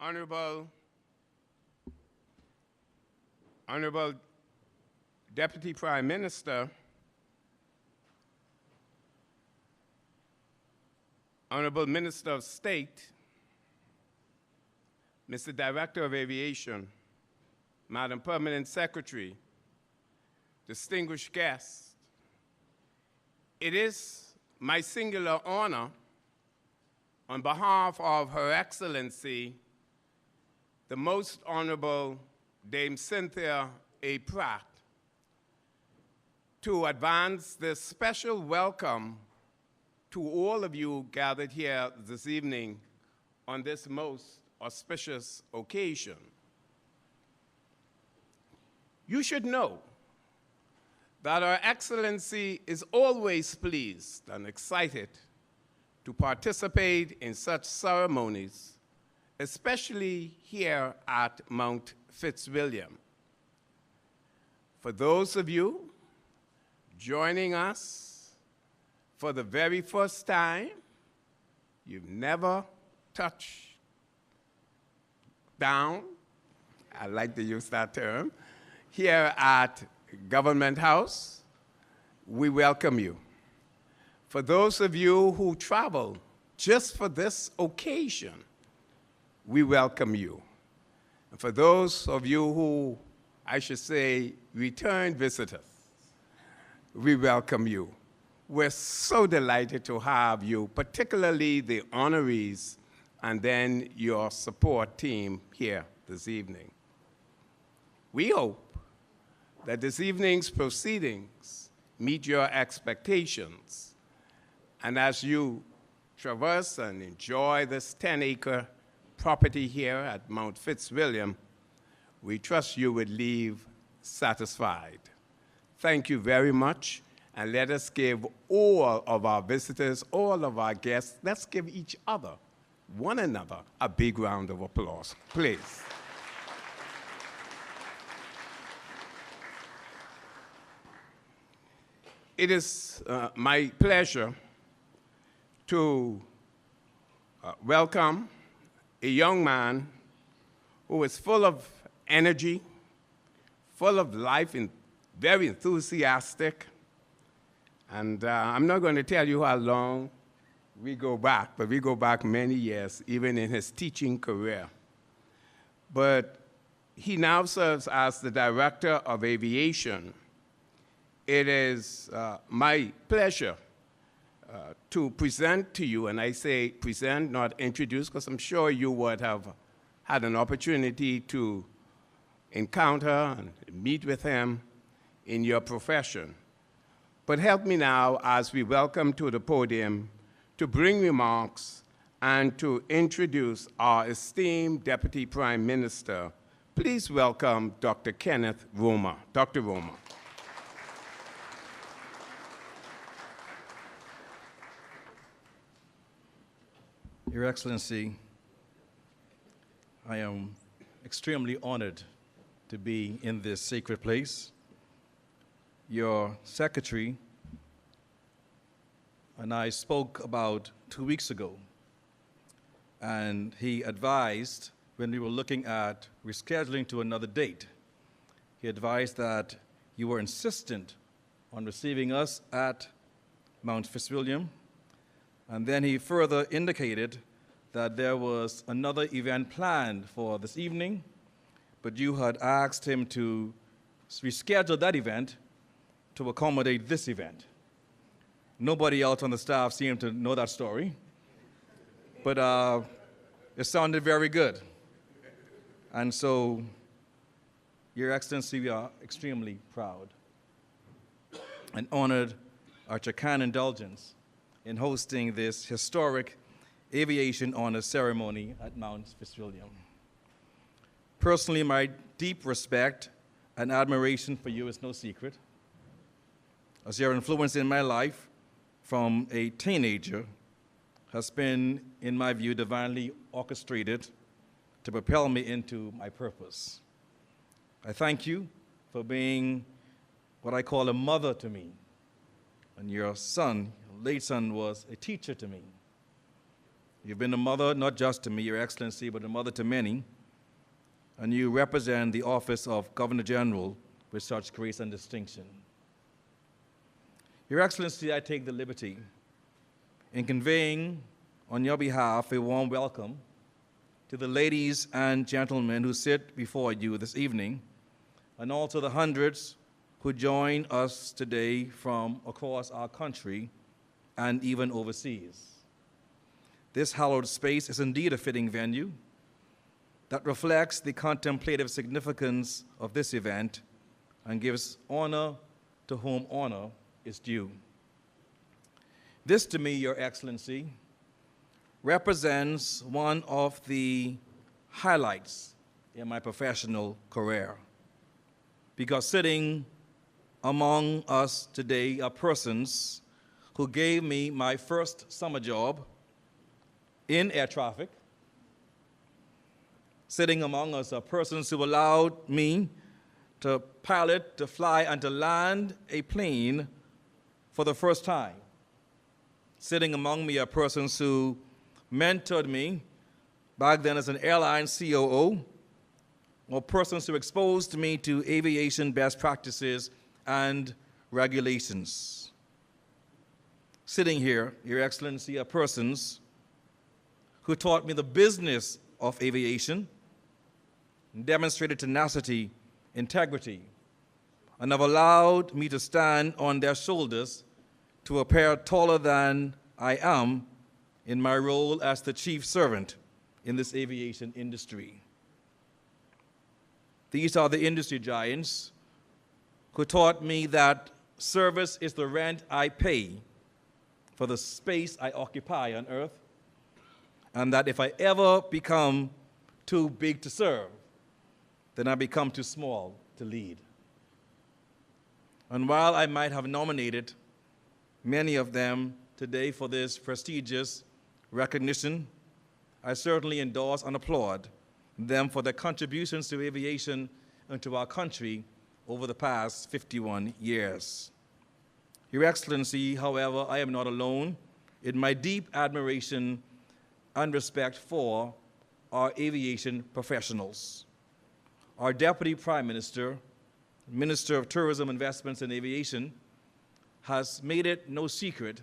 Honourable Deputy Prime Minister, Honourable Minister of State, Mr. Director of Aviation, Madam Permanent Secretary, distinguished guests, it is my singular honor on behalf of Her Excellency, the Most Honorable Dame Cynthia A. Pratt, to advance this special welcome to all of you gathered here this evening on this most auspicious occasion. You should know that Her Excellency is always pleased and excited to participate in such ceremonies, especially here at Mount Fitzwilliam. For those of you joining us for the very first time, you've never touched down, I like to use that term, here at Government House, we welcome you. For those of you who travel just for this occasion, we welcome you. And for those of you who, I should say, return visitors, we welcome you. We're so delighted to have you, particularly the honorees and then your support team here this evening. We hope that this evening's proceedings meet your expectations. And as you traverse and enjoy this 10-acre property here at Mount Fitzwilliam, we trust you would leave satisfied. Thank you very much, and let us give all of our visitors, all of our guests, let's give each other, one another, a big round of applause, please. It is my pleasure to welcome a young man who is full of energy, full of life, and very enthusiastic. And I'm not going to tell you how long we go back, but we go back many years, even in his teaching career. But he now serves as the Director of Aviation. It is my pleasure to present to you, and I say present, not introduce, because I'm sure you would have had an opportunity to encounter and meet with him in your profession. But help me now, as we welcome to the podium, to bring remarks and to introduce our esteemed Deputy Prime Minister. Please welcome Dr. Kenneth Romer. Dr. Romer. Your Excellency, I am extremely honored to be in this sacred place. Your secretary and I spoke about 2 weeks ago, and he advised, when we were looking at rescheduling to another date, he advised that you were insistent on receiving us at Mount Fitzwilliam. And then he further indicated that there was another event planned for this evening, but you had asked him to reschedule that event to accommodate this event. Nobody else on the staff seemed to know that story, but it sounded very good. And so, Your Excellency, we are extremely proud and honored at your kind indulgence in hosting this historic aviation honor ceremony at Mount Fitzwilliam. Personally, my deep respect and admiration for you is no secret, as your influence in my life from a teenager has been, in my view, divinely orchestrated to propel me into my purpose. I thank you for being what I call a mother to me, and your son, late son, was a teacher to me. You've been a mother not just to me, Your Excellency, but a mother to many, and you represent the office of Governor General with such grace and distinction. Your Excellency, I take the liberty in conveying on your behalf a warm welcome to the ladies and gentlemen who sit before you this evening, and also the hundreds who join us today from across our country and even overseas. This hallowed space is indeed a fitting venue that reflects the contemplative significance of this event and gives honor to whom honor is due. This, to me, Your Excellency, represents one of the highlights in my professional career, because sitting among us today are persons who gave me my first summer job in air traffic. Sitting among us are persons who allowed me to pilot, to fly, and to land a plane for the first time. Sitting among me are persons who mentored me back then as an airline COO, or persons who exposed me to aviation best practices and regulations. Sitting here, Your Excellency, are persons who taught me the business of aviation, demonstrated tenacity, integrity, and have allowed me to stand on their shoulders to appear taller than I am in my role as the chief servant in this aviation industry. These are the industry giants who taught me that service is the rent I pay for the space I occupy on earth, and that if I ever become too big to serve, then I become too small to lead. And while I might have nominated many of them today for this prestigious recognition, I certainly endorse and applaud them for their contributions to aviation and to our country over the past 51 years. Your Excellency, however, I am not alone in my deep admiration and respect for our aviation professionals. Our Deputy Prime Minister, Minister of Tourism, Investments and Aviation, has made it no secret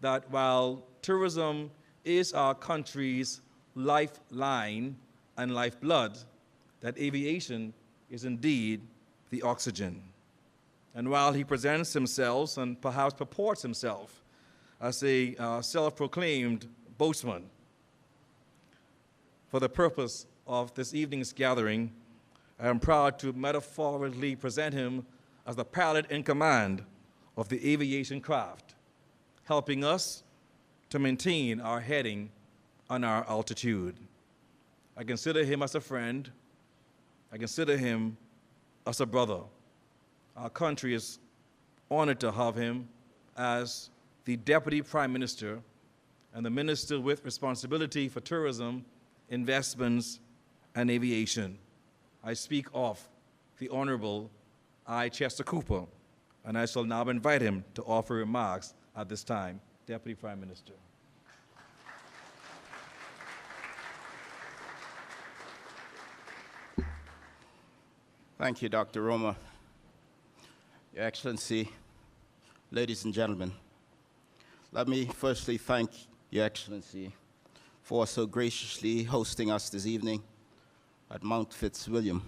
that while tourism is our country's lifeline and lifeblood, that aviation is indeed the oxygen. And while he presents himself and perhaps purports himself as a self-proclaimed boatsman, for the purpose of this evening's gathering, I am proud to metaphorically present him as the pilot in command of the aviation craft, helping us to maintain our heading and our altitude. I consider him as a friend. I consider him as a brother. Our country is honored to have him as the Deputy Prime Minister and the Minister with responsibility for tourism, investments, and aviation. I speak of the Honourable I. Chester Cooper, and I shall now invite him to offer remarks at this time. Deputy Prime Minister. Thank you, Dr. Roma. Your Excellency, ladies and gentlemen, let me firstly thank Your Excellency for so graciously hosting us this evening at Mount Fitzwilliam,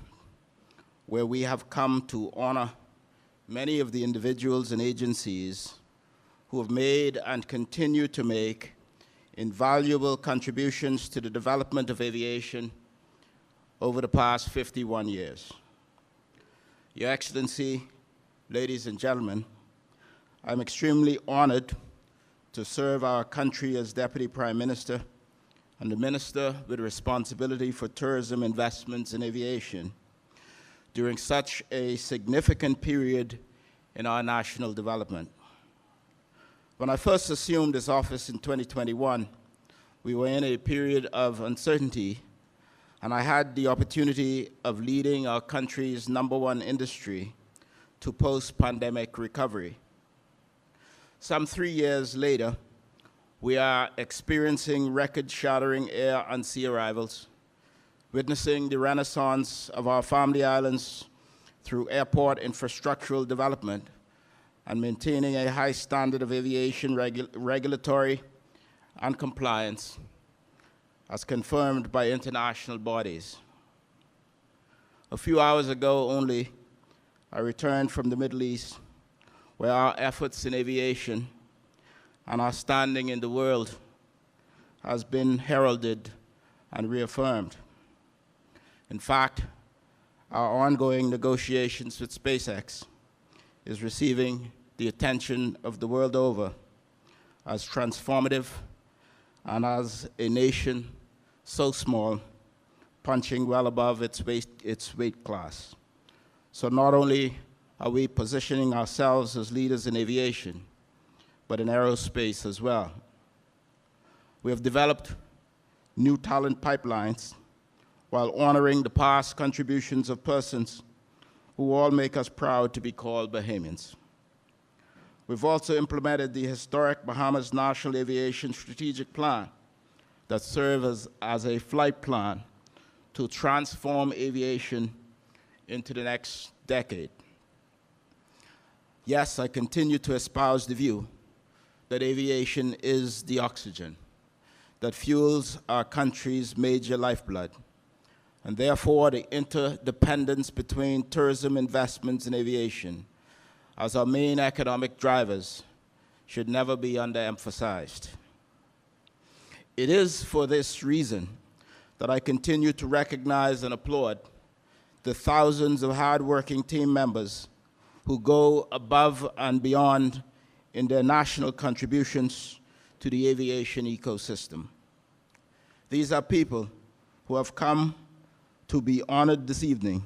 where we have come to honor many of the individuals and agencies who have made and continue to make invaluable contributions to the development of aviation over the past 51 years. Your Excellency, ladies and gentlemen, I'm extremely honored to serve our country as Deputy Prime Minister and the Minister with responsibility for tourism, investments, and aviation during such a significant period in our national development. When I first assumed this office in 2021, we were in a period of uncertainty, and I had the opportunity of leading our country's #1 industry to post-pandemic recovery. Some 3 years later, we are experiencing record-shattering air and sea arrivals, witnessing the renaissance of our family islands through airport infrastructural development, and maintaining a high standard of aviation regulatory and compliance as confirmed by international bodies. A few hours ago only, I returned from the Middle East, where our efforts in aviation and our standing in the world has been heralded and reaffirmed. In fact, our ongoing negotiations with SpaceX is receiving the attention of the world over as transformative and as a nation so small, punching well above its weight class. So not only are we positioning ourselves as leaders in aviation, but in aerospace as well. We have developed new talent pipelines while honoring the past contributions of persons who all make us proud to be called Bahamians. We've also implemented the historic Bahamas National Aviation Strategic Plan that serves as a flight plan to transform aviation into the next decade. Yes, I continue to espouse the view that aviation is the oxygen that fuels our country's major lifeblood, and therefore the interdependence between tourism investments and aviation as our main economic drivers should never be underemphasized. It is for this reason that I continue to recognize and applaud the thousands of hardworking team members who go above and beyond in their national contributions to the aviation ecosystem. These are people who have come to be honored this evening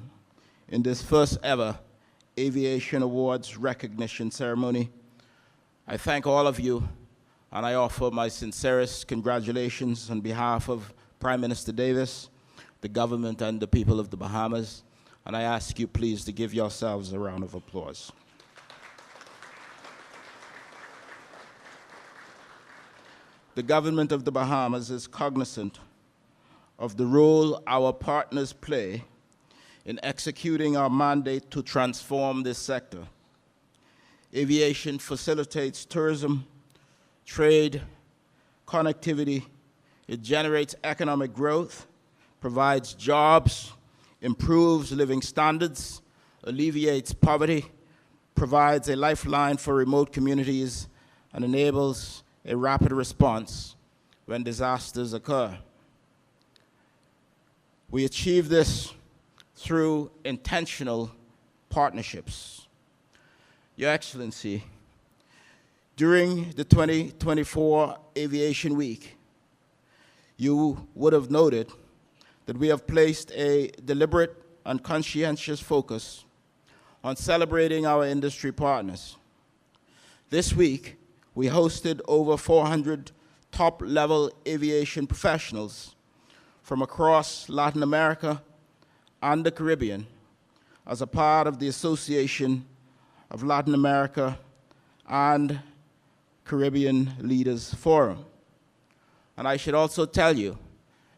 in this first ever Aviation Awards recognition ceremony. I thank all of you, and I offer my sincerest congratulations on behalf of Prime Minister Davis, the government, and the people of the Bahamas, and I ask you please to give yourselves a round of applause. The government of the Bahamas is cognizant of the role our partners play in executing our mandate to transform this sector. Aviation facilitates tourism, trade, connectivity. It generates economic growth, provides jobs, improves living standards, alleviates poverty, provides a lifeline for remote communities, and enables a rapid response when disasters occur. We achieve this through intentional partnerships. Your Excellency, during the 2024 Aviation Week, you would have noted that we have placed a deliberate and conscientious focus on celebrating our industry partners. This week, we hosted over 400 top-level aviation professionals from across Latin America and the Caribbean as a part of the Association of Latin America and Caribbean Leaders Forum. And I should also tell you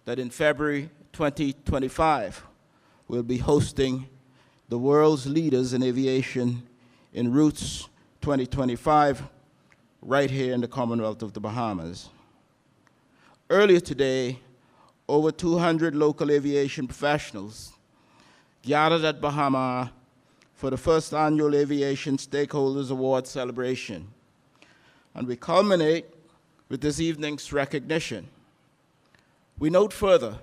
that in February 2025, we'll be hosting the world's leaders in aviation in Roots 2025, right here in the Commonwealth of the Bahamas. Earlier today, over 200 local aviation professionals gathered at Bahama for the first annual Aviation Stakeholders Award celebration. And we culminate with this evening's recognition. We note further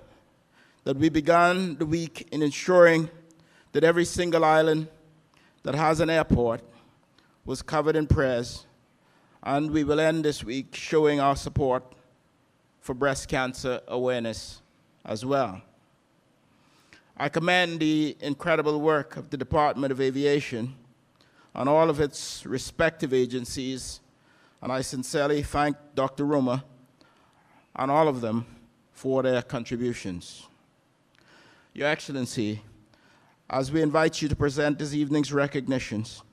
that we began the week in ensuring that every single island that has an airport was covered in prayers, and we will end this week showing our support for breast cancer awareness as well. I commend the incredible work of the Department of Aviation and all of its respective agencies, and I sincerely thank Dr. Roma and all of them for their contributions. Your Excellency, as we invite you to present this evening's recognitions,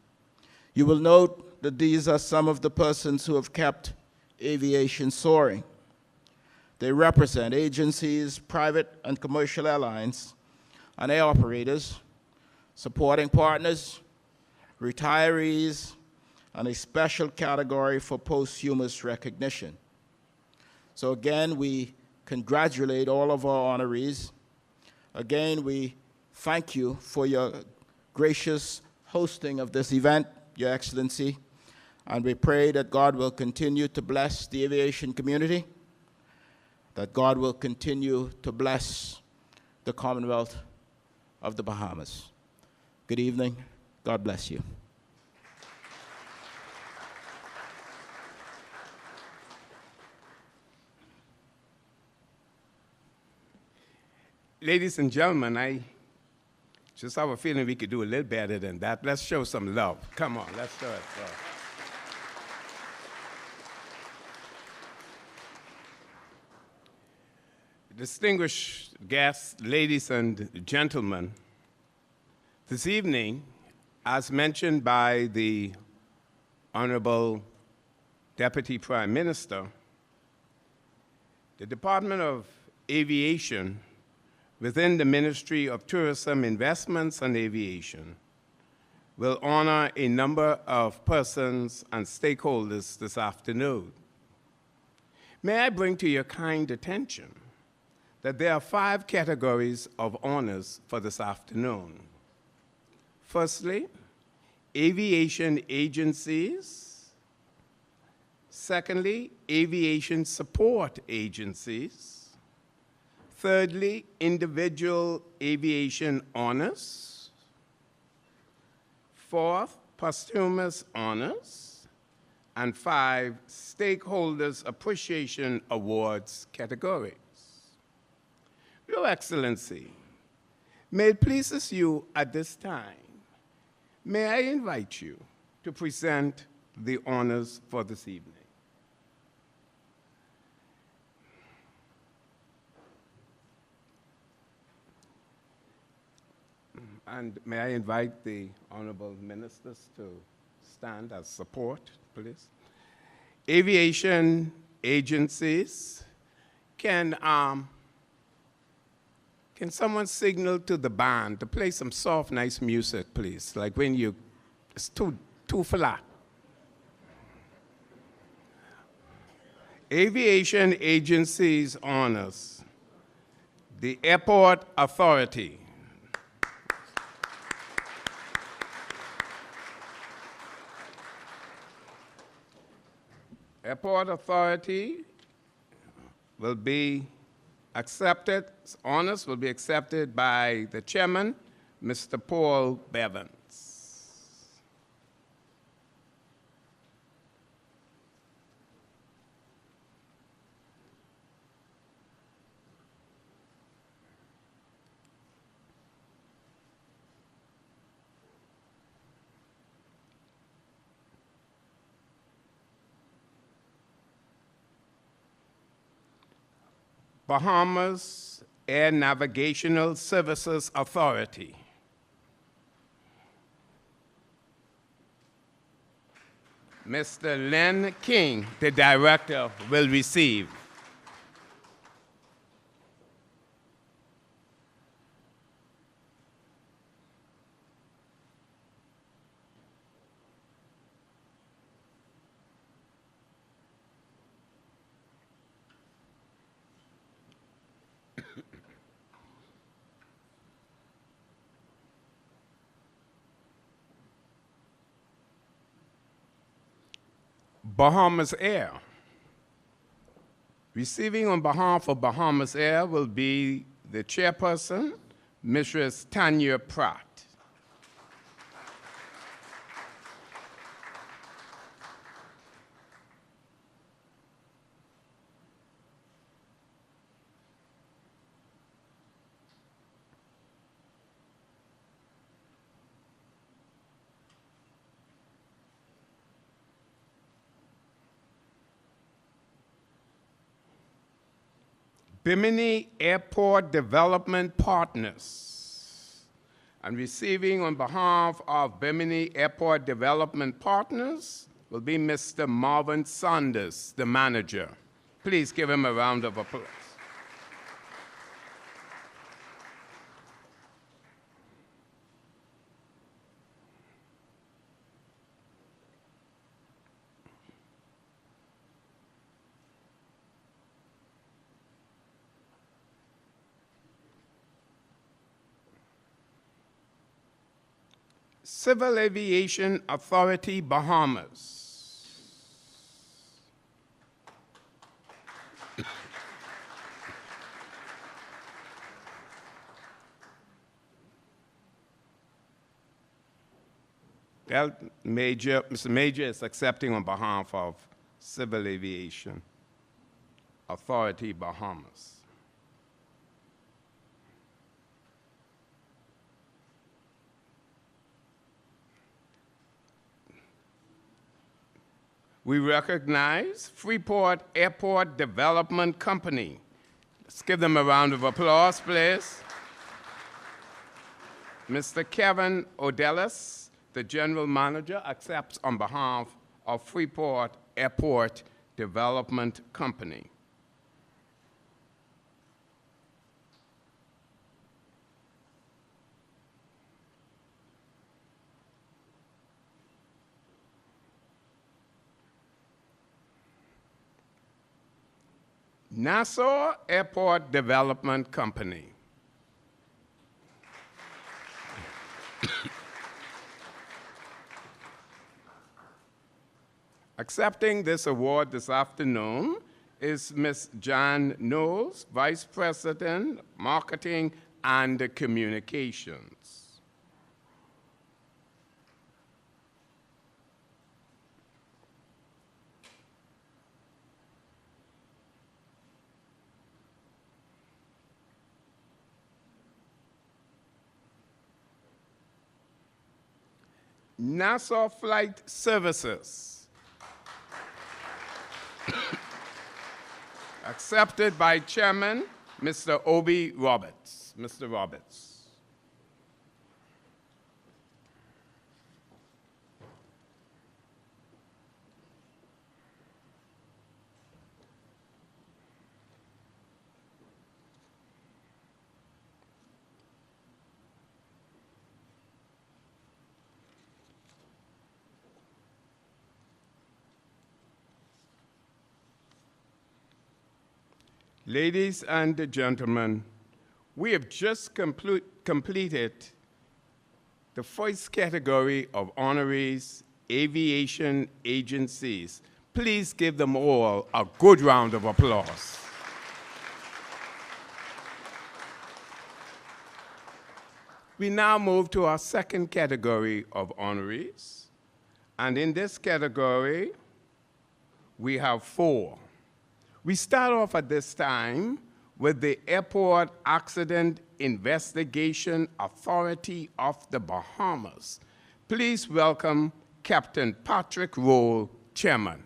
you will note that these are some of the persons who have kept aviation soaring. They represent agencies, private and commercial airlines, and air operators, supporting partners, retirees, and a special category for posthumous recognition. So again, we congratulate all of our honorees. Again, we thank you for your gracious hosting of this event, Your Excellency, and we pray that God will continue to bless the aviation community, that God will continue to bless the Commonwealth of the Bahamas. Good evening. God bless you. Ladies and gentlemen, I just have a feeling we could do a little better than that. Let's show some love. Come on, let's show it. Distinguished guests, ladies and gentlemen, this evening, as mentioned by the Honourable Deputy Prime Minister, the Department of Aviation within the Ministry of Tourism, Investments and Aviation will honor a number of persons and stakeholders this afternoon. May I bring to your kind attention that there are 5 categories of honors for this afternoon. Firstly, aviation agencies. Secondly, aviation support agencies. Thirdly, individual aviation honors. Fourth, posthumous honors. And 5, stakeholders appreciation awards categories. Your Excellency, may it pleases you at this time, may I invite you to present the honors for this evening. And may I invite the honorable ministers to stand as support, please. Aviation agencies, can someone signal to the band to play some soft, nice music, please? Like when it's too flat. Aviation agencies honors the Airport Authority. Airport Authority will be accepted, honors will be accepted by the chairman, Mr. Paul Bevans. Bahamas Air Navigational Services Authority. Mr. Len King, the director, will receive. Bahamas Air. Receiving on behalf of Bahamas Air will be the chairperson, Mrs. Tanya Pratt. Bimini Airport Development Partners. And receiving on behalf of Bimini Airport Development Partners will be Mr. Marvin Saunders, the manager. Please give him a round of applause. Civil Aviation Authority, Bahamas. Mr. Major is accepting on behalf of Civil Aviation Authority, Bahamas. We recognize Freeport Airport Development Company. Let's give them a round of applause, please. Mr. Kevin Odellis, the General Manager, accepts on behalf of Freeport Airport Development Company. Nassau Airport Development Company. Accepting this award this afternoon is Ms. Jan Knowles, Vice President, Marketing and Communications. Nassau Flight Services. Accepted by Chairman Mr. Obi Roberts. Mr. Roberts. Ladies and gentlemen, we have just completed the first category of honorees, aviation agencies. Please give them all a good round of applause. We now move to our second category of honorees. And in this category, we have 4. We start off at this time with the Airport Accident Investigation Authority of the Bahamas. Please welcome Captain Patrick Roll, Chairman.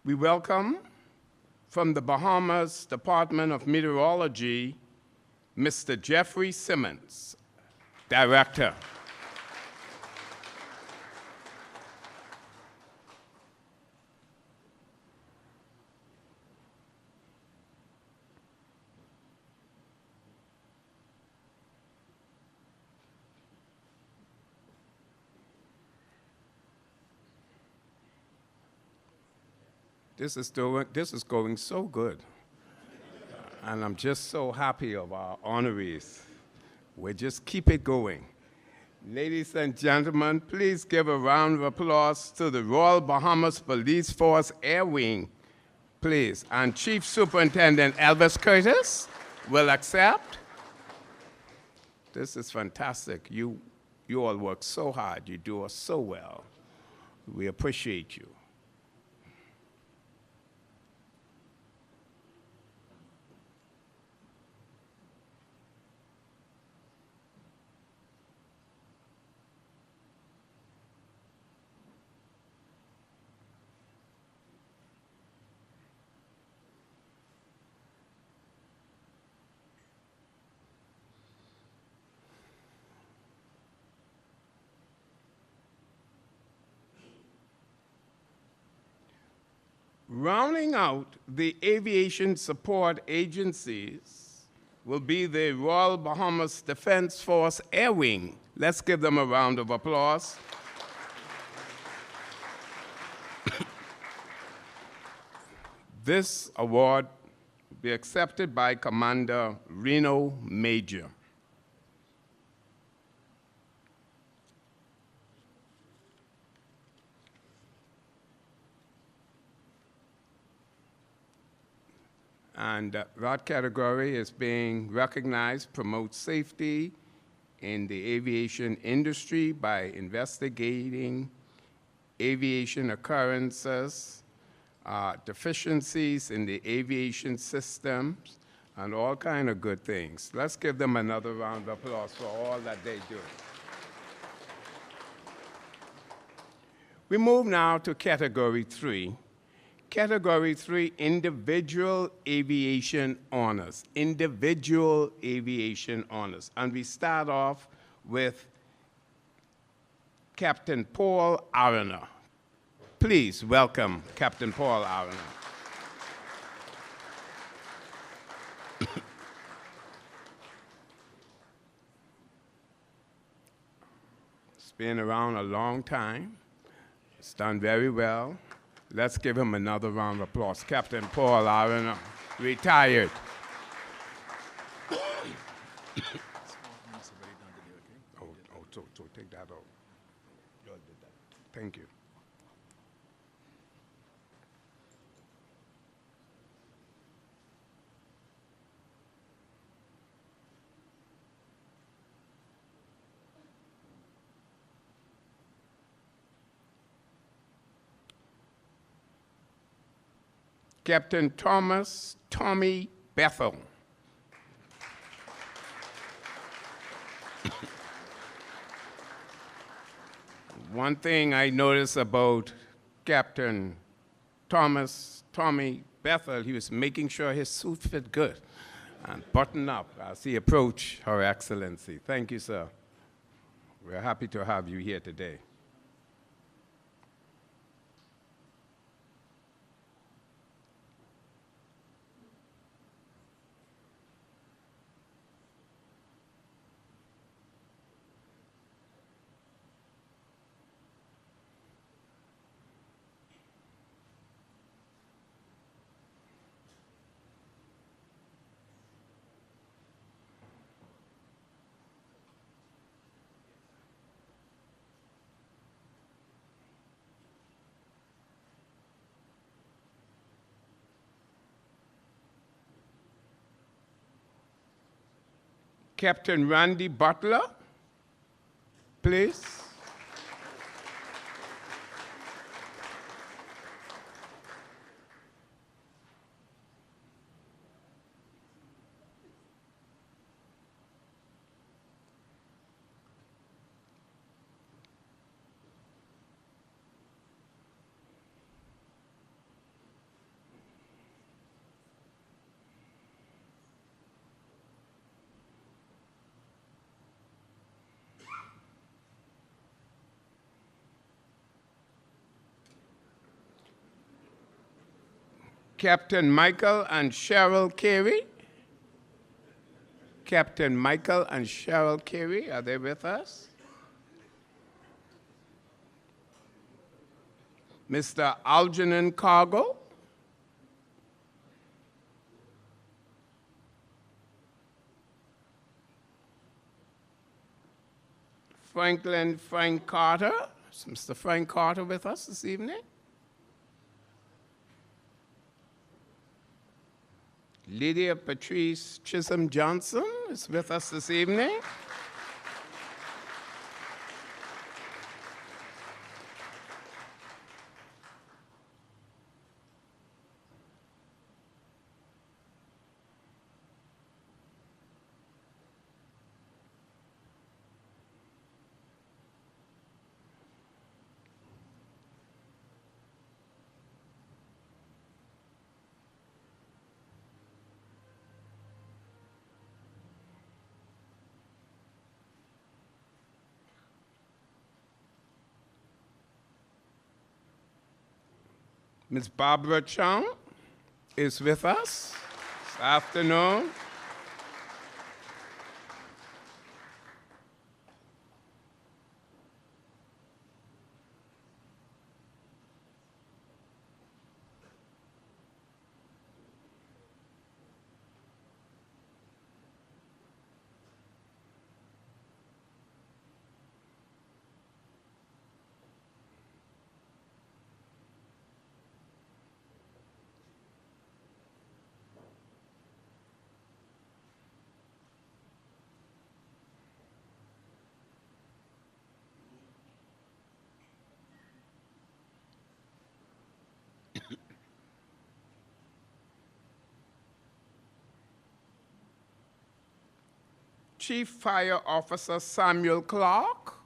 We welcome from the Bahamas Department of Meteorology, Mr. Jeffrey Simmons, Director. This is going so good. And I'm just so happy of our honorees. We just keep it going. Ladies and gentlemen, please give a round of applause to the Royal Bahamas Police Force Air Wing, please. And Chief Superintendent Elvis Curtis will accept. This is fantastic. You all work so hard. You do us so well. We appreciate you. Rounding out the aviation support agencies will be the Royal Bahamas Defense Force Air Wing. Let's give them a round of applause. This award will be accepted by Commander Reno Major. And that category is being recognized, promotes safety in the aviation industry by investigating aviation occurrences, deficiencies in the aviation systems, and all kind of good things. Let's give them another round of applause for all that they do. We move now to Category 3. Category 3, Individual Aviation Honors. Individual Aviation Honors. And we start off with Captain Paul Aroner. Please welcome Captain Paul Aroner. He's been around a long time. He's done very well. Let's give him another round of applause. Captain Paul Aroner, retired. So take that out. Thank you. Captain Tommy Bethel. One thing I noticed about Captain Tommy Bethel, he was making sure his suit fit good and button up as he approached Her Excellency. Thank you, sir. We're happy to have you here today. Captain Randy Butler, please. Captain Michael and Cheryl Carey. Captain Michael and Cheryl Carey, are they with us? Mr. Algernon Cargo. Frank Carter. Is Mr. Frank Carter with us this evening? Lydia Patrice Chisholm Johnson is with us this evening. Ms. Barbara Chung is with us this afternoon. Chief Fire Officer Samuel Clark.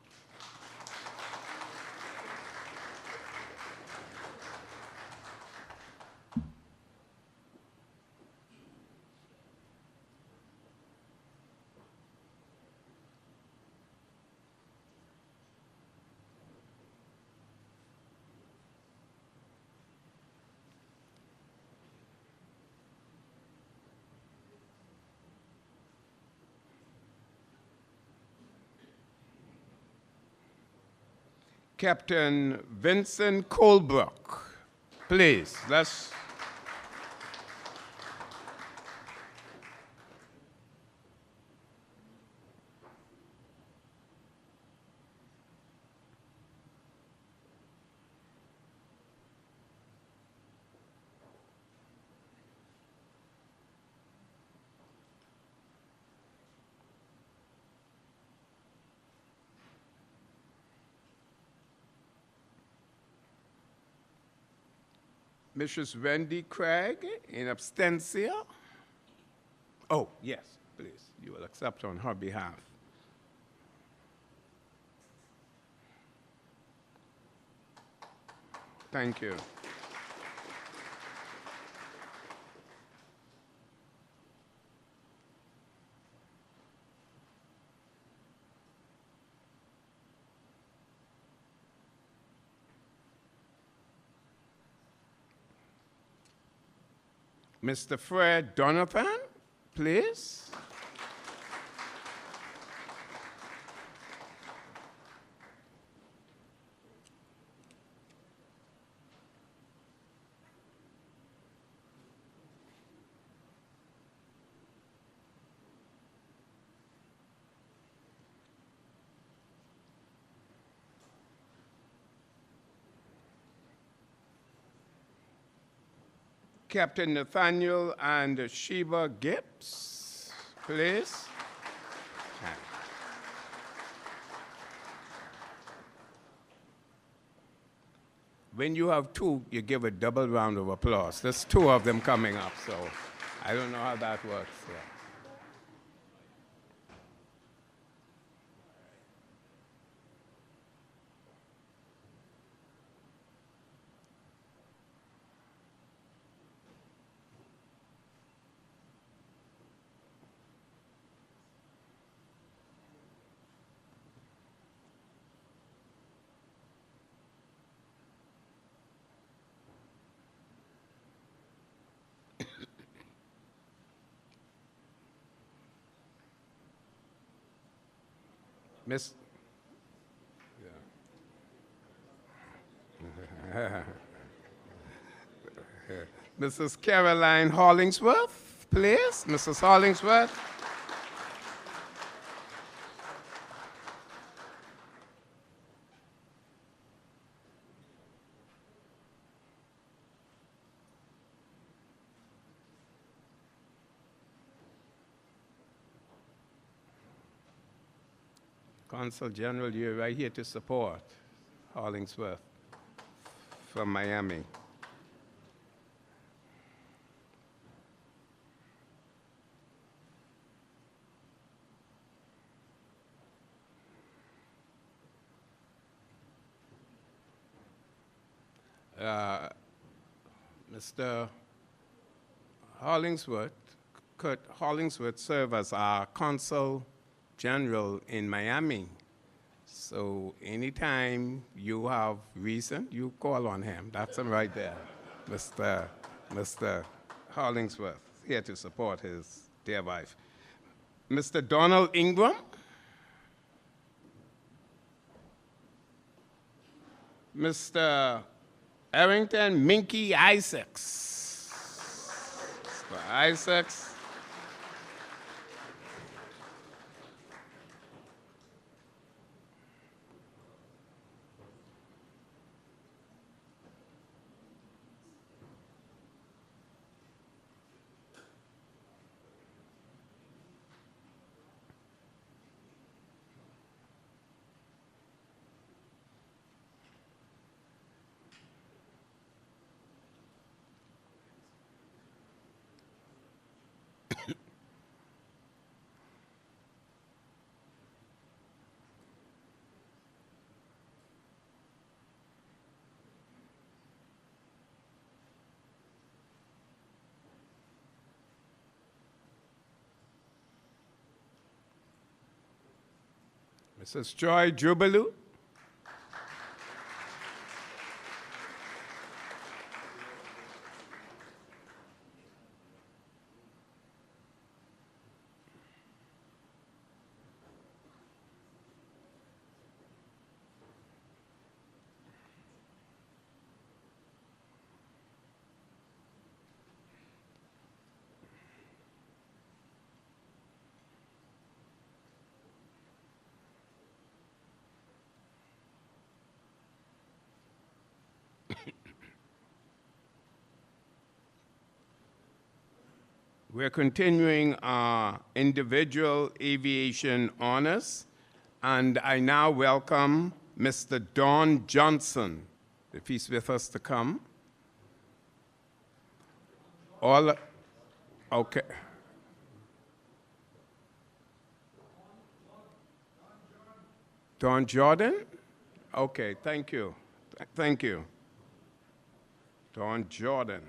Captain Vincent Colebrook, please, let's. Mrs. Wendy Craig in absentia. Oh, yes, please. You will accept on her behalf. Thank you. Mr. Fred Donovan, please. Captain Nathaniel and Sheba Gibbs, please. When you have two, you give a double round of applause. There's two of them coming up, so I don't know how that works. Yeah. Miss, yeah. Mrs. Caroline Hollingsworth, please. Mrs. Hollingsworth. Consul General, you're right here to support Hollingsworth from Miami. Mr. Hollingsworth, Kurt Hollingsworth served as our Consul General in Miami. So anytime you have reason, you call on him. That's him right there, Mr. Hollingsworth, here to support his dear wife. Mr. Donald Ingram. Mr. Arrington Minky Isaacs. Mr. Isaacs. Mrs. Joy Jubilee. We're continuing our individual aviation honors, and I now welcome Mr. Don Johnson, if he's with us, to come. Okay. Don Jordan? Okay, thank you. Thank you. Don Jordan.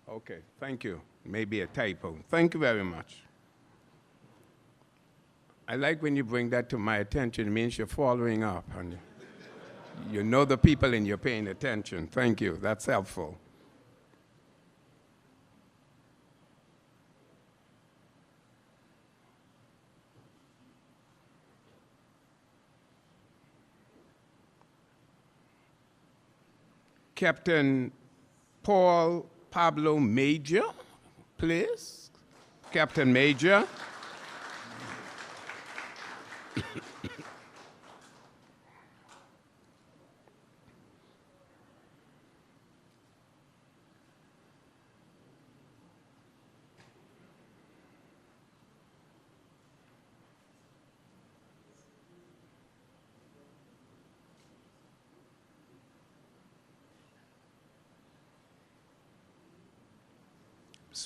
Okay, thank you. Maybe a typo. Thank you very much. I like when you bring that to my attention. It means you're following up, and you know the people and you're paying attention. Thank you. That's helpful. Captain Paul Pablo Major, please. Captain Major.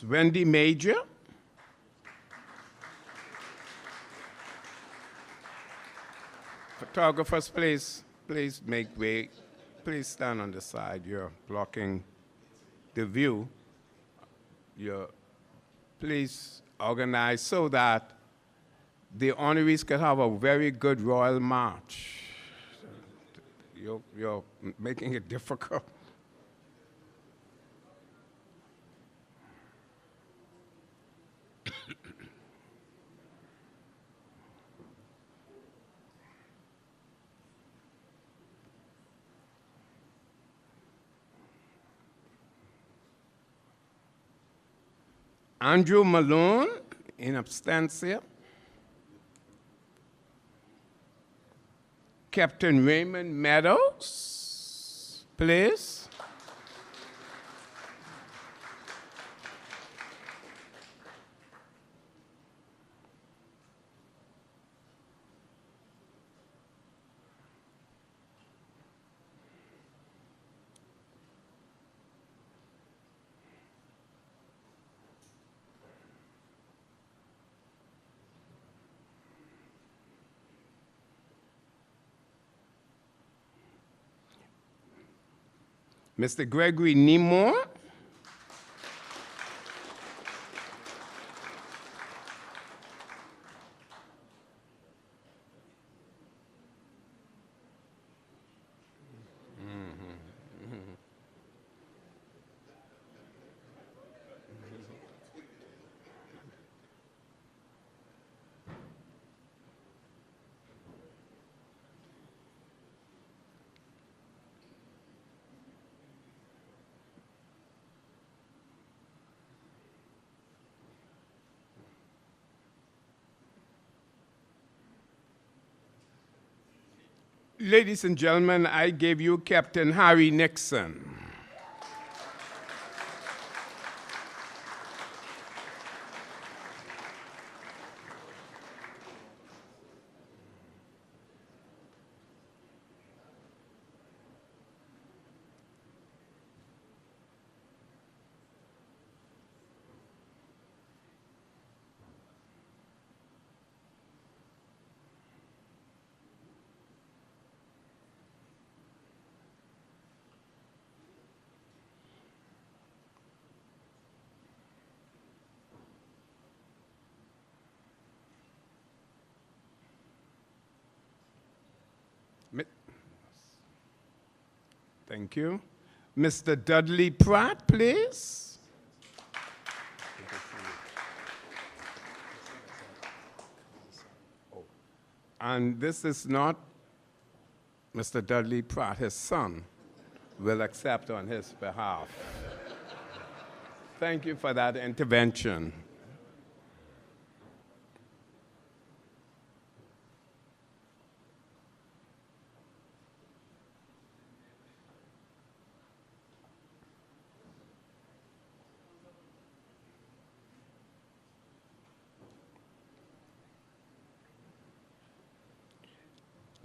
Wendy Major. Photographers, please make way. Please stand on the side. You're blocking the view. Please organize so that the honorees can have a very good royal march. You're making it difficult. Andrew Malone, in absentia. Captain Raymond Meadows, please. Mr. Gregory Nemore. Ladies and gentlemen, I give you Captain Harry Nixon. Thank you. Mr. Dudley Pratt, please. And this is not Mr. Dudley Pratt, his son will accept on his behalf. Thank you for that intervention.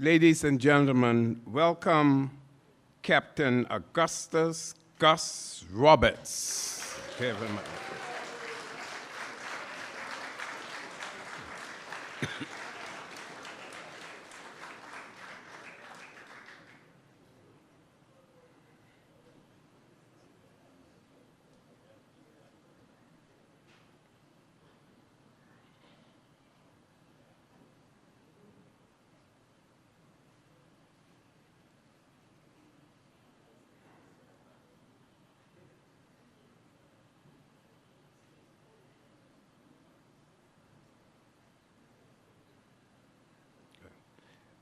Ladies and gentlemen, welcome Captain Augustus Gus Roberts.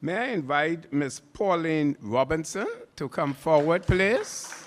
May I invite Ms. Pauline Robinson to come forward, please?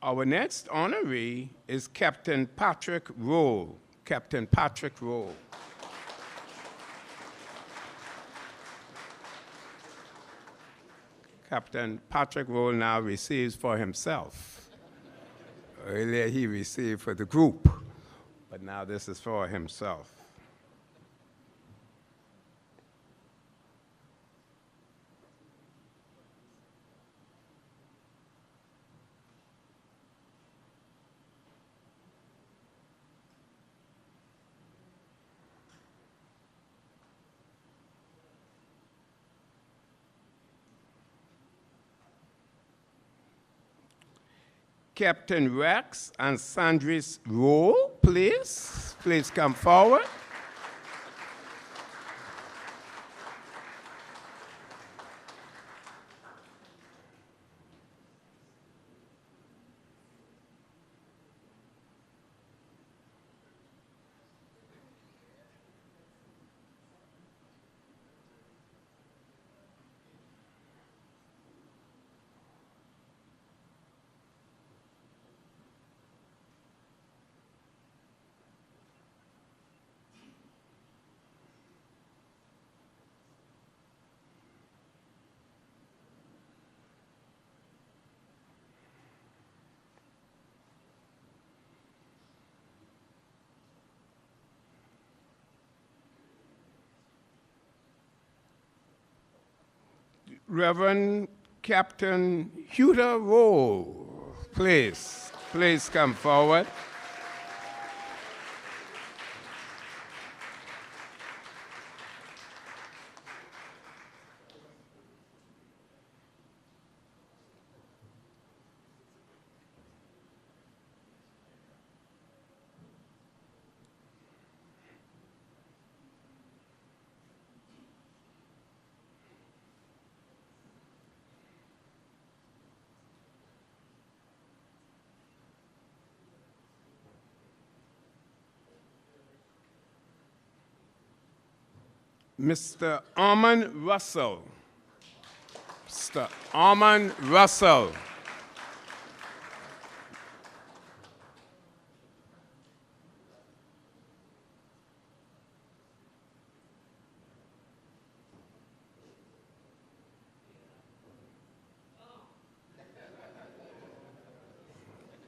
Our next honoree is Captain Patrick Rowe. Captain Patrick Rowe. Captain Patrick Rowe now receives for himself. Earlier he received for the group, but now this is for himself. Captain Rex and Sandris Rowe, please. Please come forward. Reverend Captain Huda Rowe, please come forward. Mr. Armand Russell. Mr. Armand Russell.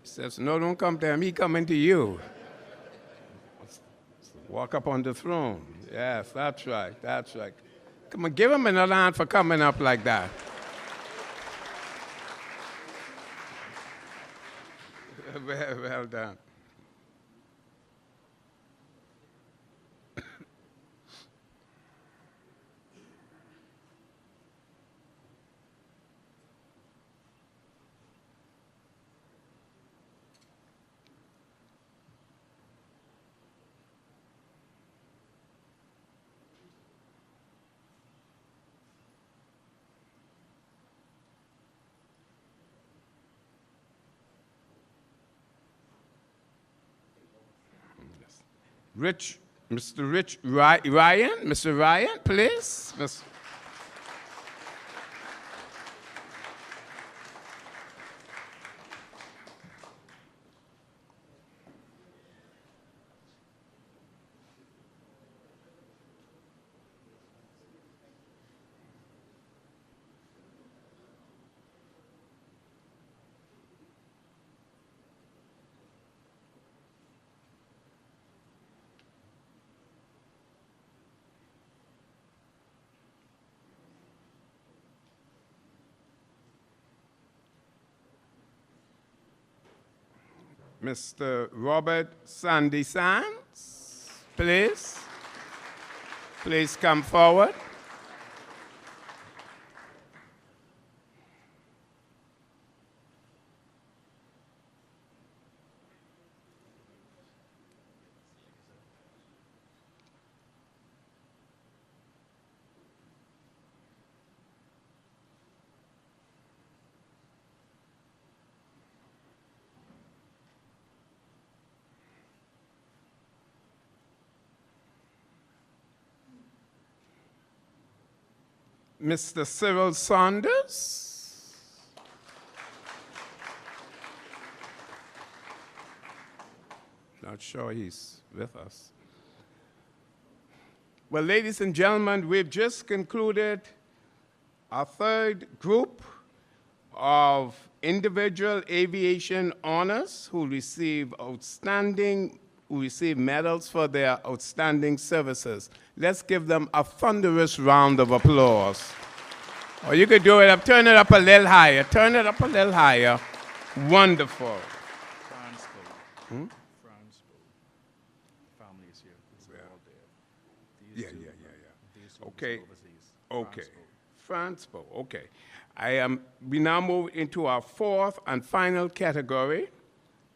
He says, no, don't come to him, he coming to you. Walk up on the throne. Yes, that's right, that's right. Come on, give him another hand for coming up like that. Well done. Mr. Ryan, please. Mr. Robert Sandy Sands, please. Please come forward. Mr. Cyril Saunders. Not sure he's with us. Well, ladies and gentlemen, we've just concluded our third group of individual aviation honors who receive medals for their outstanding services. Let's give them a thunderous round of applause. Or you could do it, turn it up a little higher, turn it up a little higher. Wonderful. Family is here. They're all there. Yeah. Okay. Okay. Franspo, okay. We now move into our fourth and final category.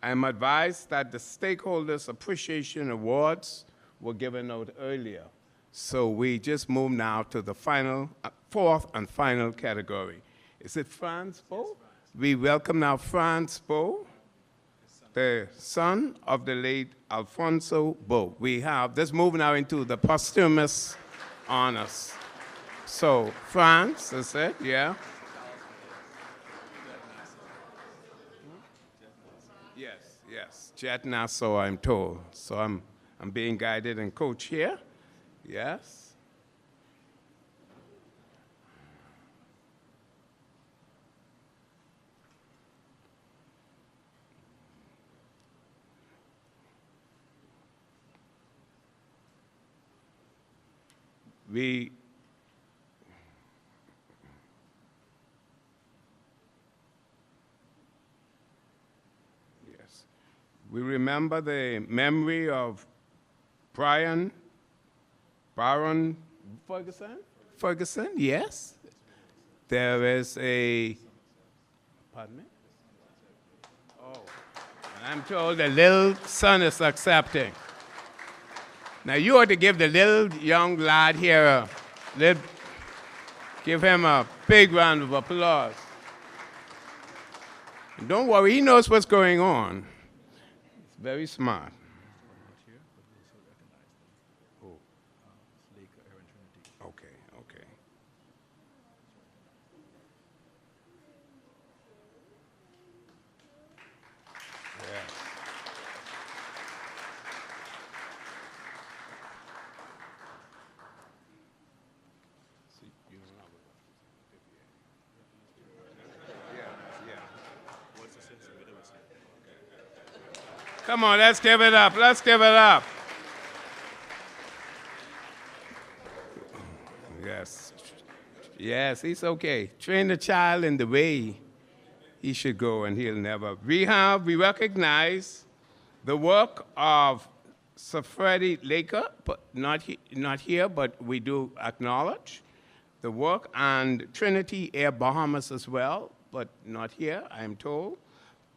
I am advised that the Stakeholders Appreciation Awards were given out earlier. So we just move now to the fourth and final category. Is it Franz Bo? We welcome now Franz Bo, the son of the late Alfonso Bo. Let's move now into the posthumous honors. So Franz, is it? Yeah? Yes, Jet Nassau, I'm told. So I'm being guided and coached here. Yes. We remember the memory of Baron Ferguson? Ferguson, yes. There is a, pardon me? Oh, and I'm told the little son is accepting. Now you ought to give the little young lad here give him a big round of applause. And don't worry, he knows what's going on. He's very smart. Okay, okay. Yes. Come on, let's give it up. Let's give it up. Yes. Yes, he's okay. Train the child in the way he should go, and he'll never. We recognize the work of Sir Freddie Laker, but not here, but we do acknowledge the work, and Trinity Air Bahamas as well, but not here, I'm told.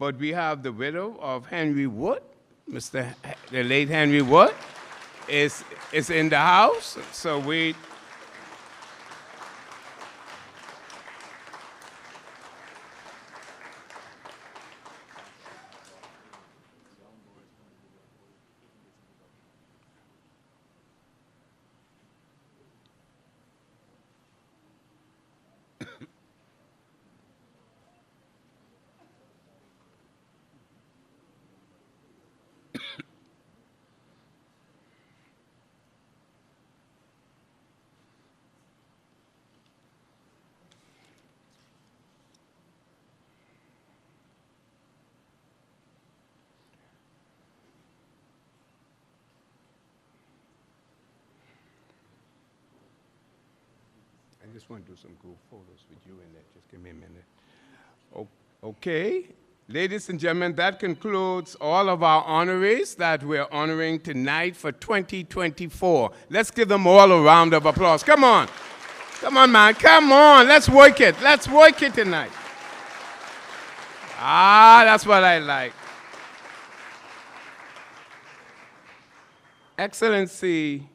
But we have the widow of Henry Wood, the late Henry Wood, is in the house. So we. I just want to do some group photos with you in there. Just give me a minute. Okay. Ladies and gentlemen, that concludes all of our honorees that we're honoring tonight for 2024. Let's give them all a round of applause. Come on. Come on, man. Come on. Let's work it. Let's work it tonight. Ah, that's what I like. Excellency,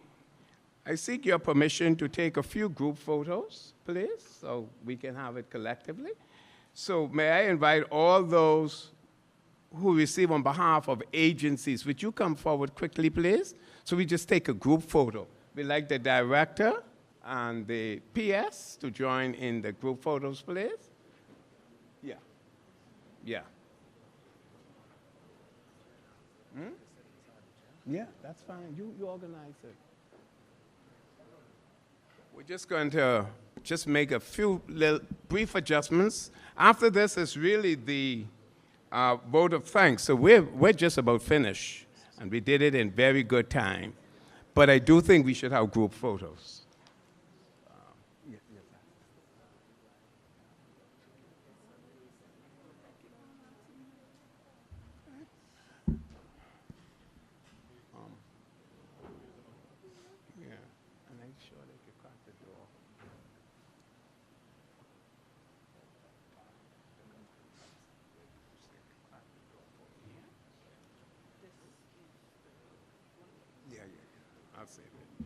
I seek your permission to take a few group photos, please, so we can have it collectively. So may I invite all those who receive on behalf of agencies, would you come forward quickly, please? So we just take a group photo. We'd like the director and the PS to join in the group photos, please. Yeah. Yeah. Yeah, that's fine. You organize it. We're just going to make a few little brief adjustments. After this is really the vote of thanks. So we're just about finished, and we did it in very good time. But I do think we should have group photos. I'll save it.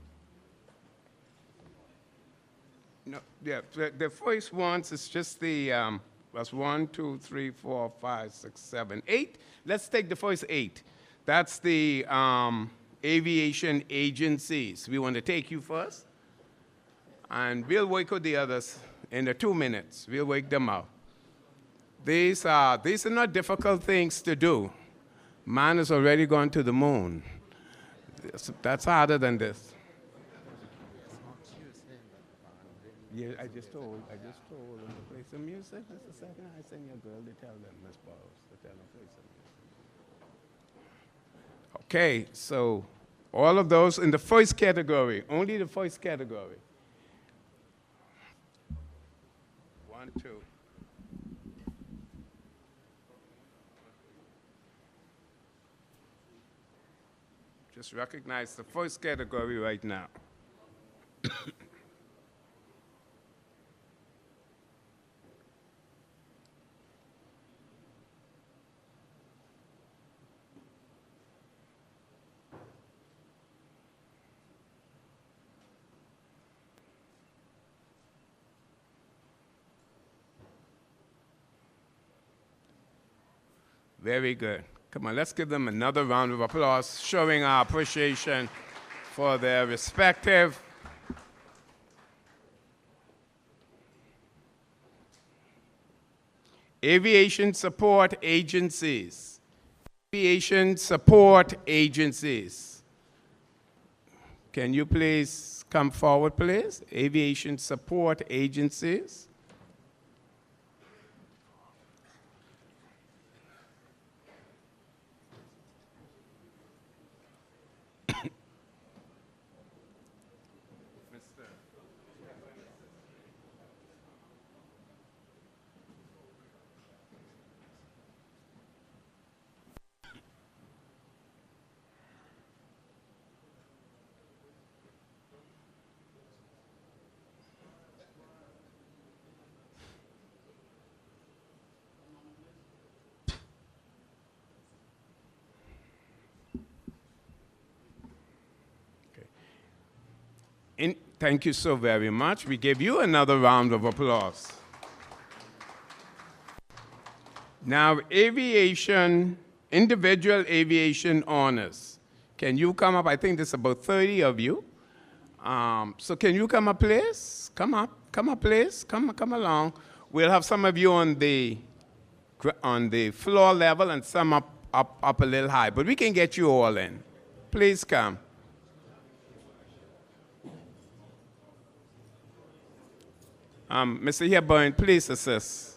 No, yeah, the first ones is just the, that's 1, 2, 3, 4, 5, 6, 7, 8. Let's take the first 8. That's the aviation agencies. We want to take you first, and we'll work with the others in the 2 minutes. We'll work them out. These are not difficult things to do. Man has already gone to the moon. That's harder than this. Yeah, I just told them to play some music. That's the second I sing your girl, they tell them, Miss Burroughs, they tell them to play some music. Okay, so all of those in the first category, only the first category. 1, 2. Just recognize the first category right now. Very good. Come on, let's give them another round of applause, showing our appreciation for their respective aviation support agencies. Aviation support agencies. Can you please come forward, please? Aviation support agencies. Thank you so very much. We give you another round of applause. Now, aviation, individual aviation honors. Can you come up? I think there's about 30 of you. So can you come up, please? Come up, please. Come along. We'll have some of you on the floor level and some up a little high, but we can get you all in. Please come. Mr. Herborn, please assist.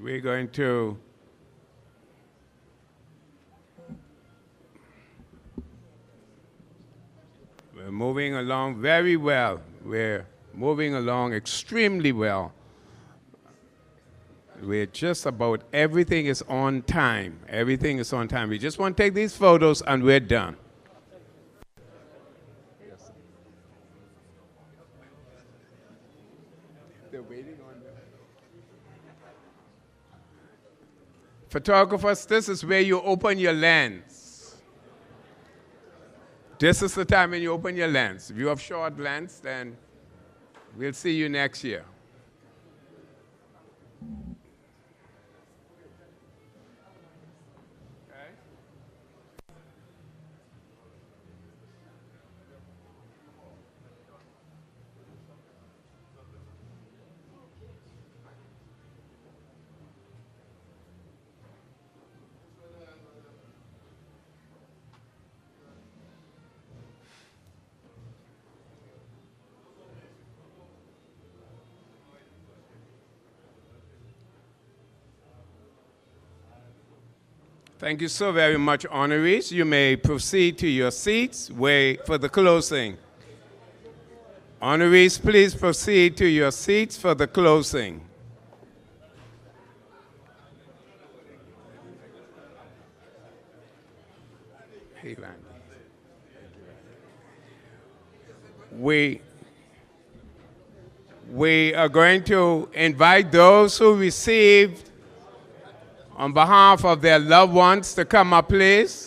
We're going to we're moving along very well. We're moving along extremely well. We're just about, everything is on time. Everything is on time. We just want to take these photos and we're done. They're waiting on them. Photographers, this is where you open your lens. This is the time when you open your lens. If you have short lens, then we'll see you next year. Thank you so very much, honorees. You may proceed to your seats. Wait for the closing. Honorees, please proceed to your seats for the closing. Hey, Randy. We are going to invite those who received on behalf of their loved ones to come up, please.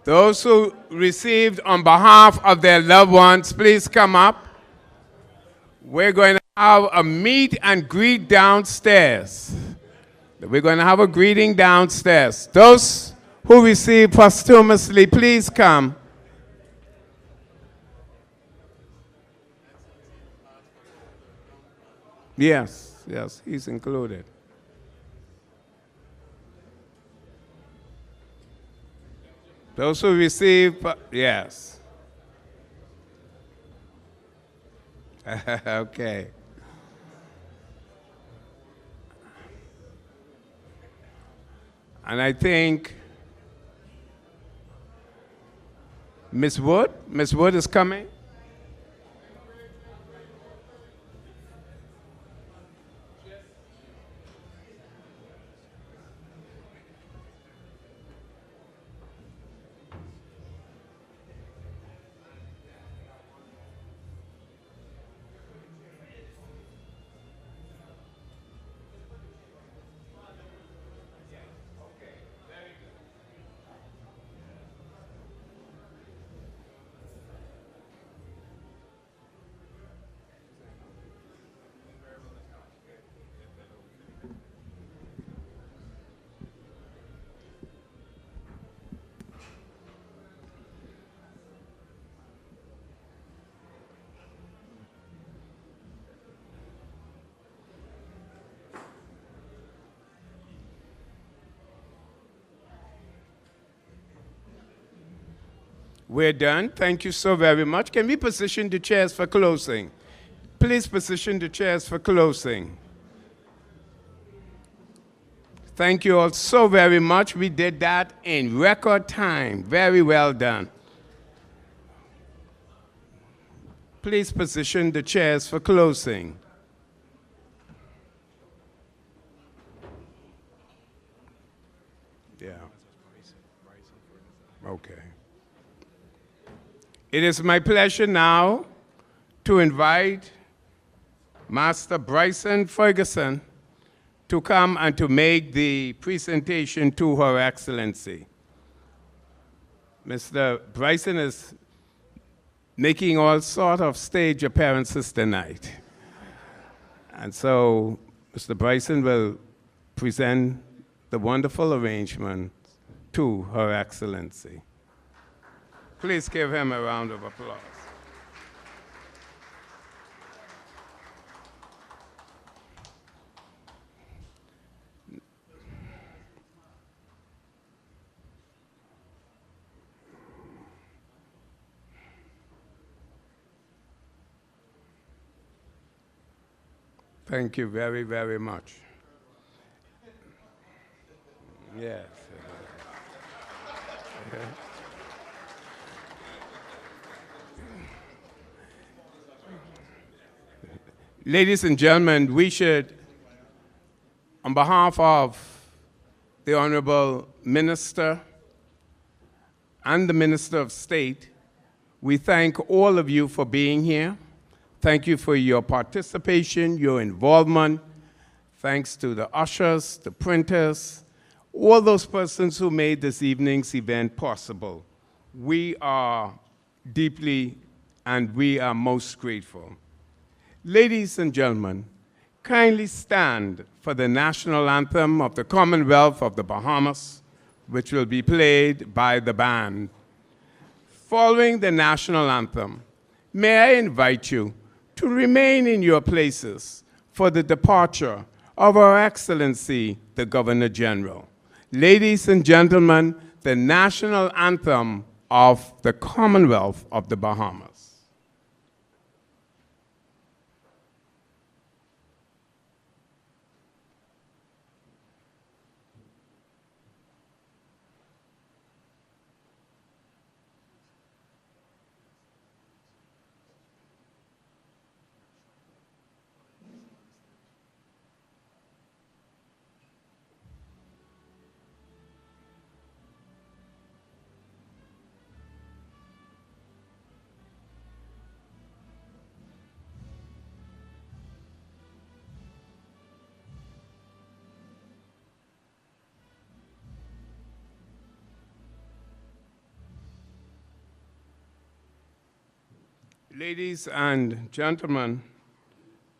Those who received on behalf of their loved ones, please come up. We're going to have a meet and greet downstairs. We're going to have a greeting downstairs. Those who received posthumously, please come. Yes, yes, he's included. Those who receive, yes. Okay. And I think Miss Wood is coming. We're done. Thank you so very much. Can we position the chairs for closing? Please position the chairs for closing. Thank you all so very much. We did that in record time. Very well done. Please position the chairs for closing. Yeah. Okay. It is my pleasure now to invite Master Bryson Ferguson to come and to make the presentation to Her Excellency. Mr. Bryson is making all sort of stage appearances tonight. And so Mr. Bryson will present the wonderful arrangement to Her Excellency. Please give him a round of applause. Thank you very, very much. Yes. Ladies and gentlemen, we should, on behalf of the Honourable Minister and the Minister of State, we thank all of you for being here. Thank you for your participation, your involvement. Thanks to the ushers, the printers, all those persons who made this evening's event possible. We are deeply and we are most grateful. Ladies and gentlemen, kindly stand for the national anthem of the Commonwealth of the Bahamas, which will be played by the band. Following the national anthem, may I invite you to remain in your places for the departure of Her Excellency, the Governor General. Ladies and gentlemen, the national anthem of the Commonwealth of the Bahamas. Ladies and gentlemen,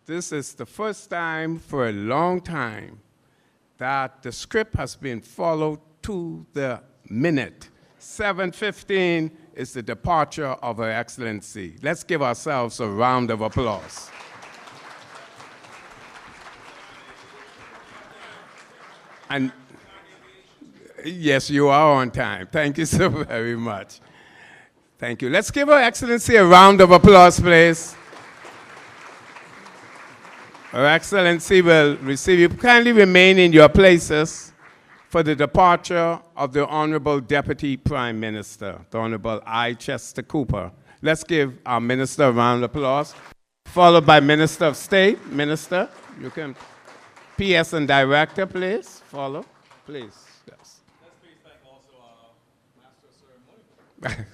this is the first time for a long time that the script has been followed to the minute. 7:15 is the departure of Her Excellency. Let's give ourselves a round of applause. And yes, you are on time. Thank you so very much. Thank you. Let's give Her Excellency a round of applause, please. Her Excellency will receive you. Kindly remain in your places for the departure of the Honourable Deputy Prime Minister, the Honourable I. Chester Cooper. Let's give our Minister a round of applause, followed by Minister of State. Minister, you can, PS and Director, please, follow, please. Yes. Let's please thank also our Master of Ceremony.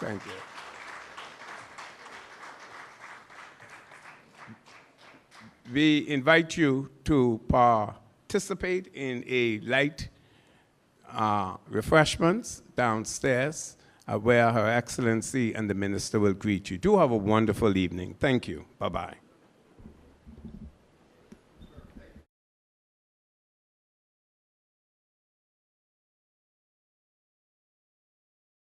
Thank you. We invite you to participate in a light refreshments downstairs where Her Excellency and the Minister will greet you. Do have a wonderful evening. Thank you. Bye-bye.